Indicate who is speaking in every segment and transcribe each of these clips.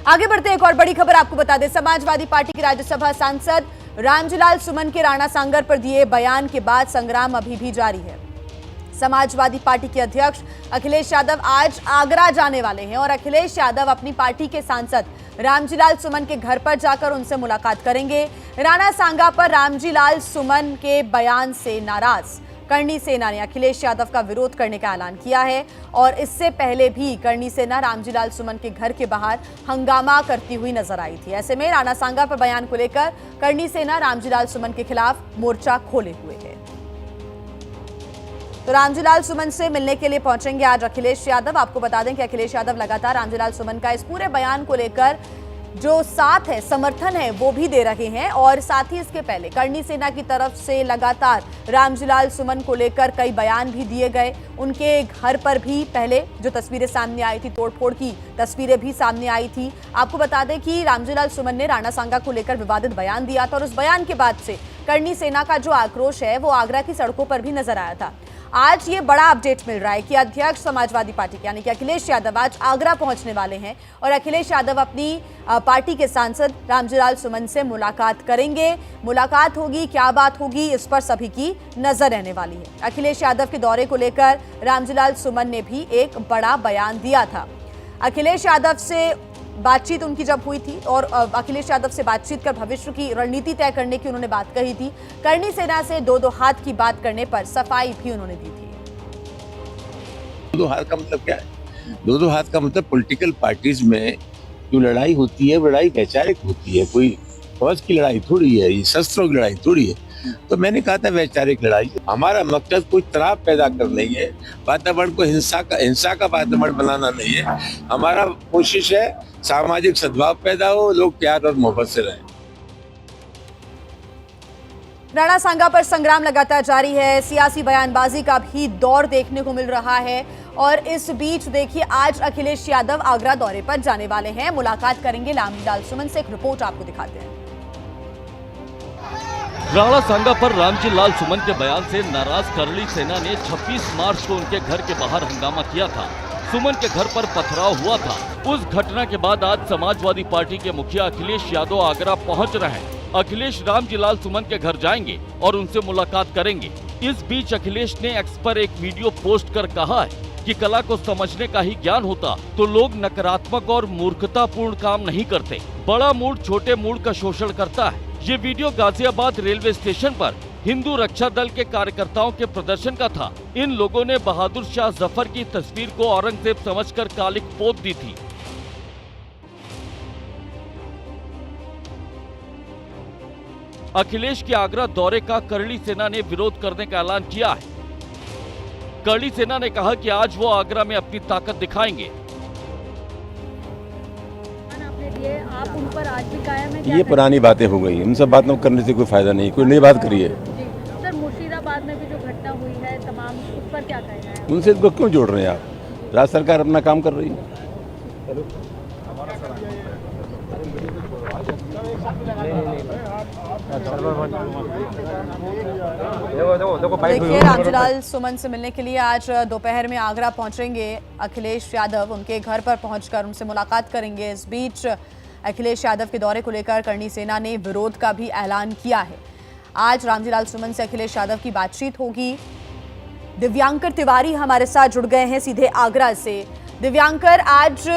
Speaker 1: आगे बढ़ते हैं, एक और बड़ी खबर आपको बता दें। समाजवादी पार्टी के राज्यसभा सांसद रामजीलाल सुमन के राणा सांगर पर दिए बयान के बाद संग्राम अभी भी जारी है। समाजवादी पार्टी के अध्यक्ष अखिलेश यादव आज आगरा जाने वाले हैं और अखिलेश यादव अपनी पार्टी के सांसद रामजीलाल सुमन के घर पर जाकर उनसे मुलाकात करेंगे। राणा सांगा पर रामजीलाल सुमन के बयान से नाराज करणी सेना ने अखिलेश यादव का विरोध करने का ऐलान किया है और इससे पहले भी करणी सेना रामजीलाल सुमन के घर के बाहर हंगामा करती हुई नजर आई थी। ऐसे में राणा सांगा पर बयान को लेकर करणी सेना रामजीलाल सुमन के खिलाफ मोर्चा खोले हुए है। तो रामजीलाल सुमन से मिलने के लिए पहुंचेंगे आज अखिलेश यादव। आपको बता दें कि अखिलेश यादव लगातार रामजीलाल सुमन का इस पूरे बयान को लेकर जो साथ है, समर्थन है, वो भी दे रहे हैं और साथ ही इसके पहले करणी सेना की तरफ से लगातार रामजीलाल सुमन को लेकर कई बयान भी दिए गए। उनके घर पर भी पहले जो तस्वीरें सामने आई थी, तोड़फोड़ की तस्वीरें भी सामने आई थी। आपको बता दें कि रामजीलाल सुमन ने राणा सांगा को लेकर विवादित बयान दिया था और उस बयान के बाद से करणी सेना का जो आक्रोश है वो आगरा की सड़कों पर भी नजर आया था। आज ये बड़ा अपडेट मिल रहा है कि अध्यक्ष समाजवादी पार्टी के यानी कि अखिलेश यादव आज आगरा पहुंचने वाले हैं और अखिलेश यादव अपनी पार्टी के सांसद रामजीलाल सुमन से मुलाकात करेंगे। मुलाकात होगी, क्या बात होगी, इस पर सभी की नजर रहने वाली है। अखिलेश यादव के दौरे को लेकर रामजीलाल सुमन ने भी एक बड़ा बयान दिया था। अखिलेश यादव से बातचीत उनकी जब हुई थी और अखिलेश यादव से बातचीत कर भविष्य की रणनीति तय करने की उन्होंने बात कही थी। करणी सेना से दो हाथ की बात करने पर सफाई भी उन्होंने दी थी।
Speaker 2: दो हाथ का मतलब क्या है? दो हाथ का मतलब पॉलिटिकल पार्टीज में जो लड़ाई होती है, लड़ाई वैचारिक होती है। कोई फौज की लड़ाई थोड़ी है, ये शस्त्रों की लड़ाई थोड़ी है। तो मैंने कहा था वैचारिक लड़ाई। हमारा मकसद कोई तनाव पैदा कर नहीं है, वातावरण को हिंसा का वातावरण बनाना नहीं है। हमारा कोशिश है सामाजिक सद्भाव पैदा हो, लोग प्यार और मोहब्बत से रहें।
Speaker 1: राणा सांगा पर संग्राम लगातार जारी है। सियासी बयानबाजी का भी दौर देखने को मिल रहा है और इस बीच देखिए आज अखिलेश यादव आगरा दौरे पर जाने वाले हैं, मुलाकात करेंगे रामजीलाल सुमन से। एक रिपोर्ट आपको दिखाते हैं।
Speaker 3: राणा सांगा पर रामजीलाल सुमन के बयान से नाराज करणी सेना ने 26 मार्च को उनके घर के बाहर हंगामा किया था। सुमन के घर पर पथराव हुआ था। उस घटना के बाद आज समाजवादी पार्टी के मुखिया अखिलेश यादव आगरा पहुंच रहे हैं। अखिलेश रामजीलाल सुमन के घर जाएंगे और उनसे मुलाकात करेंगे। इस बीच अखिलेश ने एक्स पर एक वीडियो पोस्ट कर कहा है कि कला को समझने का ही ज्ञान होता तो लोग नकारात्मक और मूर्खतापूर्ण काम नहीं करते। बड़ा मूड छोटे मूड का शोषण करता है। ये वीडियो गाजियाबाद रेलवे स्टेशन पर हिंदू रक्षा दल के कार्यकर्ताओं के प्रदर्शन का था। इन लोगों ने बहादुर शाह जफर की तस्वीर को औरंगजेब समझकर कालिक पोत दी थी। अखिलेश के आगरा दौरे का करणी सेना ने विरोध करने का ऐलान किया है। करणी सेना ने कहा कि आज वो आगरा में अपनी ताकत दिखाएंगे।
Speaker 4: आप उन पर आज भी कायम है?
Speaker 5: ये पुरानी बातें हो गई, उन सब बातों करने से कोई फायदा नहीं, कोई नई बात करिए।
Speaker 4: सर, मुर्शिदाबाद में भी जो घटना हुई है तमाम, उस पर क्या कहना है?
Speaker 5: उनसे तो क्यों जोड़ रहे हैं आप? राज्य सरकार अपना काम कर रही है।
Speaker 1: देखिए रामजीलाल सुमन से मिलने के लिए आज दोपहर में आगरा पहुंचेंगे अखिलेश यादव। उनके घर पर पहुंचकर उनसे मुलाकात करेंगे। इस बीच अखिलेश यादव के दौरे को लेकर करणी सेना ने विरोध का भी ऐलान किया है। आज रामजीलाल सुमन से अखिलेश यादव की बातचीत होगी। दिव्यांकर तिवारी हमारे साथ जुड़ गए हैं सीधे आगरा से। दिव्यांकर, आज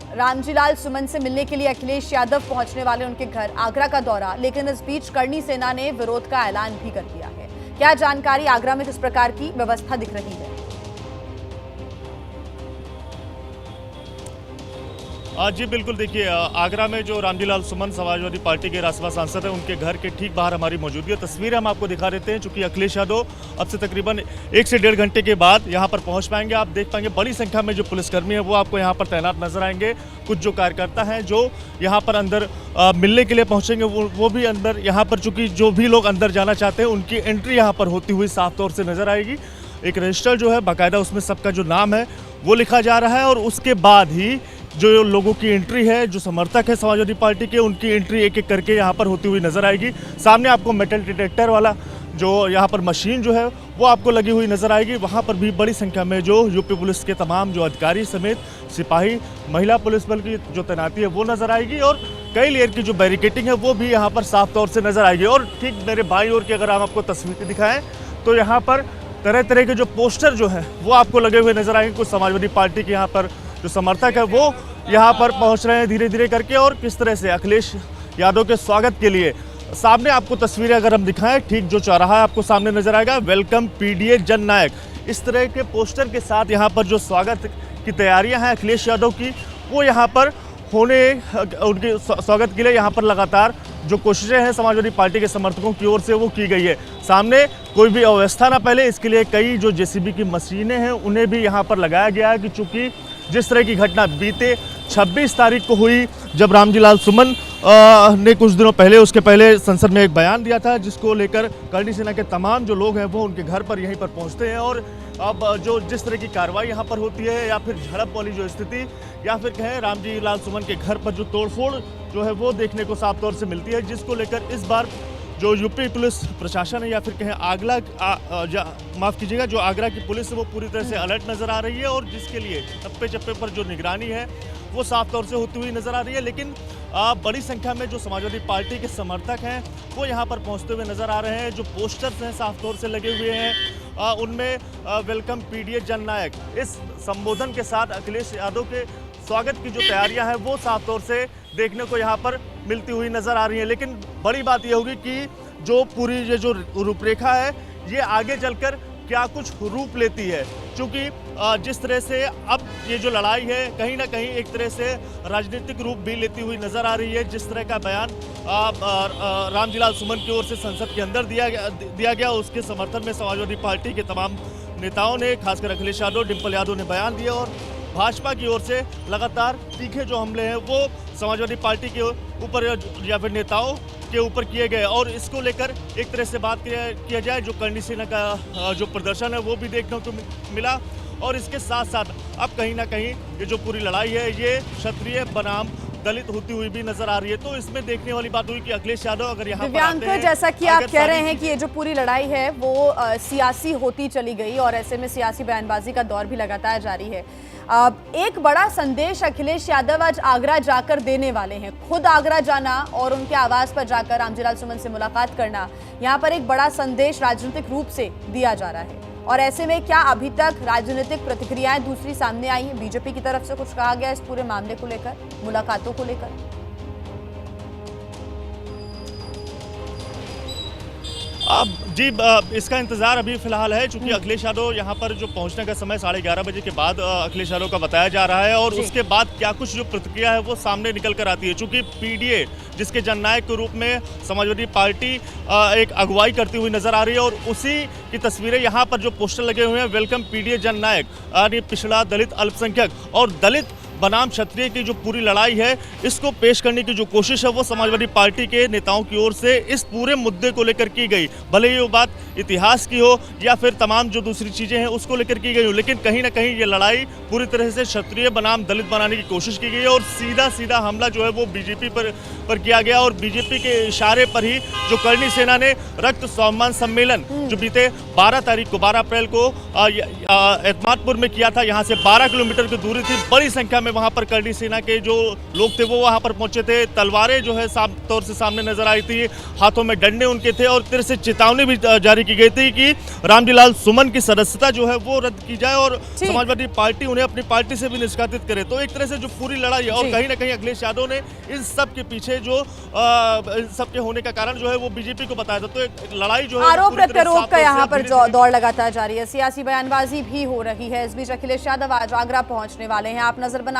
Speaker 1: रामजीलाल सुमन से मिलने के लिए अखिलेश यादव पहुंचने वाले उनके घर, आगरा का दौरा, लेकिन इस बीच करणी सेना ने विरोध का ऐलान भी कर दिया है। क्या जानकारी, आगरा में किस प्रकार की व्यवस्था दिख रही है?
Speaker 6: जी बिल्कुल, देखिए आगरा में जो रामजीलाल सुमन समाजवादी पार्टी के राज्यसभा सांसद हैं, उनके घर के ठीक बाहर हमारी मौजूदगी है। तस्वीरें हम आपको दिखा देते हैं। चूंकि अखिलेश यादव अब से तकरीबन 1 से 1.5 घंटे के बाद यहां पर पहुंच पाएंगे। आप देख पाएंगे बड़ी संख्या में जो पुलिसकर्मी है वो आपको यहां पर तैनात नजर आएंगे। कुछ जो कार्यकर्ता हैं जो यहाँ पर अंदर मिलने के लिए पहुँचेंगे वो भी अंदर यहाँ पर, चूँकि जो भी लोग अंदर जाना चाहते हैं उनकी एंट्री यहाँ पर होती हुई साफ तौर से नजर आएगी। एक रजिस्टर जो है बाकायदा, उसमें सबका जो नाम है वो लिखा जा रहा है और उसके बाद ही जो लोगों की एंट्री है, जो समर्थक है समाजवादी पार्टी के, उनकी एंट्री एक एक करके यहाँ पर होती हुई नजर आएगी। सामने आपको मेटल डिटेक्टर वाला जो यहाँ पर मशीन जो है वो आपको लगी हुई नजर आएगी। वहाँ पर भी बड़ी संख्या में जो यूपी पुलिस के तमाम जो अधिकारी समेत सिपाही, महिला पुलिस बल की जो तैनाती है वो नजर आएगी और कई लेयर की जो बैरिकेटिंग है वो भी यहाँ पर साफ तौर से नजर आएगी। और ठीक मेरे बाईं ओर की अगर हम आपको तस्वीर दिखाएं तो यहाँ पर तरह तरह के जो पोस्टर जो है वो आपको लगे हुए नजर आएंगे। कुछ समाजवादी पार्टी के यहाँ पर जो समर्थक है वो यहाँ पर पहुँच रहे हैं धीरे धीरे करके और किस तरह से अखिलेश यादव के स्वागत के लिए सामने आपको तस्वीरें अगर हम दिखाएं, ठीक जो चौराहा आपको सामने नजर आएगा, वेलकम पीडीए जननायक, इस तरह के पोस्टर के साथ यहाँ पर जो स्वागत की तैयारियां हैं अखिलेश यादव की वो यहाँ पर होने, उनके स्वागत के लिए यहाँ पर लगातार जो कोशिशें हैं समाजवादी पार्टी के समर्थकों की ओर से वो की गई है। सामने कोई भी अव्यवस्था ना पहले, इसके लिए कई जो जेसीबी की मशीनें हैं उन्हें भी यहाँ पर लगाया गया है कि चूंकि जिस तरह की घटना बीते 26 तारीख को हुई जब रामजी लाल सुमन ने कुछ दिनों पहले, उसके पहले संसद में एक बयान दिया था जिसको लेकर करणी सेना के तमाम जो लोग हैं वो उनके घर पर यहीं पर पहुंचते हैं और अब जो जिस तरह की कार्रवाई यहाँ पर होती है या फिर झड़प वाली जो स्थिति या फिर कहें रामजी लाल सुमन के घर पर जो तोड़फोड़ जो है वो देखने को साफ तौर से मिलती है, जिसको लेकर इस बार जो यूपी पुलिस प्रशासन है या फिर कहें माफ़ कीजिएगा जो आगरा की पुलिस है वो पूरी तरह से अलर्ट नज़र आ रही है और जिसके लिए चप्पे चप्पे पर जो निगरानी है वो साफ तौर से होती हुई नज़र आ रही है। लेकिन बड़ी संख्या में जो समाजवादी पार्टी के समर्थक हैं वो यहाँ पर पहुँचते हुए नज़र आ रहे हैं। जो पोस्टर्स हैं साफ तौर से लगे हुए हैं उनमें वेलकम पीडीए जननायक, इस संबोधन के साथ अखिलेश यादव के स्वागत की जो तैयारियां हैं वो साफ तौर से देखने को यहाँ पर मिलती हुई नज़र आ रही है। लेकिन बड़ी बात यह होगी कि जो पूरी ये जो रूपरेखा है ये आगे चलकर क्या कुछ रूप लेती है, क्योंकि जिस तरह से अब ये जो लड़ाई है कहीं ना कहीं एक तरह से राजनीतिक रूप भी लेती हुई नज़र आ रही है। जिस तरह का बयान रामजी लाल सुमन की ओर से संसद के अंदर दिया गया उसके समर्थन में समाजवादी पार्टी के तमाम नेताओं ने, खासकर अखिलेश यादव, डिम्पल यादव ने बयान दिया और भाजपा की ओर से लगातार तीखे जो हमले हैं वो समाजवादी पार्टी के ऊपर या फिर नेताओं के ऊपर किए गए और इसको लेकर एक तरह से बात किया जाए जो करणी सेना का जो प्रदर्शन है वो भी देखने को मिला और इसके साथ साथ अब कहीं ना कहीं ये जो पूरी लड़ाई है ये क्षत्रिय बनाम दलित होती हुई भी नजर आ रही है। तो इसमें देखने वाली बात हुई कि अखिलेश यादव अगर यहाँ पर आते हैं,
Speaker 1: जैसा कि आप कह रहे हैं कि ये जो पूरी लड़ाई है वो सियासी होती चली गई और ऐसे में सियासी बयानबाजी का दौर भी लगातार जारी है। एक बड़ा संदेश अखिलेश यादव आज आगरा जाकर देने वाले हैं। खुद आगरा जाना और उनके आवास पर जाकर रामजी लाल सुमन से मुलाकात करना, यहाँ पर एक बड़ा संदेश राजनीतिक रूप से दिया जा रहा है। और ऐसे में क्या अभी तक राजनीतिक प्रतिक्रियाएं दूसरी सामने आई हैं? बीजेपी की तरफ से कुछ कहा गया इस पूरे मामले को लेकर, मुलाकातों को लेकर?
Speaker 6: जी इसका इंतजार अभी फिलहाल है, चूंकि अखिलेश यादव यहाँ पर जो पहुँचने का समय 11:30 बजे के बाद अखिलेश यादव का बताया जा रहा है और उसके बाद क्या कुछ जो प्रतिक्रिया है वो सामने निकल कर आती है। चूंकि पीडीए जिसके जननायक के रूप में समाजवादी पार्टी एक अगुवाई करती हुई नजर आ रही है और उसी की तस्वीरें यहाँ पर जो पोस्टर लगे हुए हैं, वेलकम पीडीए जननायक, यानी पिछड़ा, दलित, अल्पसंख्यक और दलित बनाम क्षत्रिय की जो पूरी लड़ाई है इसको पेश करने की जो कोशिश है वो समाजवादी पार्टी के नेताओं की ओर से इस पूरे मुद्दे को लेकर की गई। भले ही वो बात इतिहास की हो या फिर तमाम जो दूसरी चीज़ें हैं उसको लेकर की गई हो, लेकिन कहीं ना कहीं ये लड़ाई पूरी तरह से क्षत्रिय बनाम दलित बनाने की कोशिश की गई है और सीधा सीधा हमला जो है वो बीजेपी पर किया गया और बीजेपी के इशारे पर ही जो करणी सेना ने रक्त सम्मान सम्मेलन जो बीते 12 तारीख को 12 अप्रैल को एतमादपुर में किया था, यहाँ से 12 किलोमीटर की दूरी थी, बड़ी संख्या में वहाँ पर करणी सेना के जो लोग थे वो वहाँ पर पहुंचे थे। तलवारें जो है साफ तौर से सामने नजर आई थी, हाथों में डंडे उनके थे और तरह से चेतावनी भी जारी की गई थी कि रामजी लाल सुमन की सदस्यता जो है वो रद्द की जाए और समाजवादी पार्टी उन्हें अपनी पार्टी से भी निष्कासित करे। तो एक तरह से जो पूरी लड़ाई है और कहीं ना कहीं अखिलेश यादव ने इन सब के पीछे जो सबके होने का कारण जो है वो बीजेपी को बताया था। तो एक लड़ाई जो है
Speaker 1: आरोप प्रत्यारोप का यहाँ पर दौर लगातार जारी है, सियासी बयानबाजी भी हो रही है। इस बीच अखिलेश यादव आज आगरा पहुंचने वाले हैं। आप नजर बना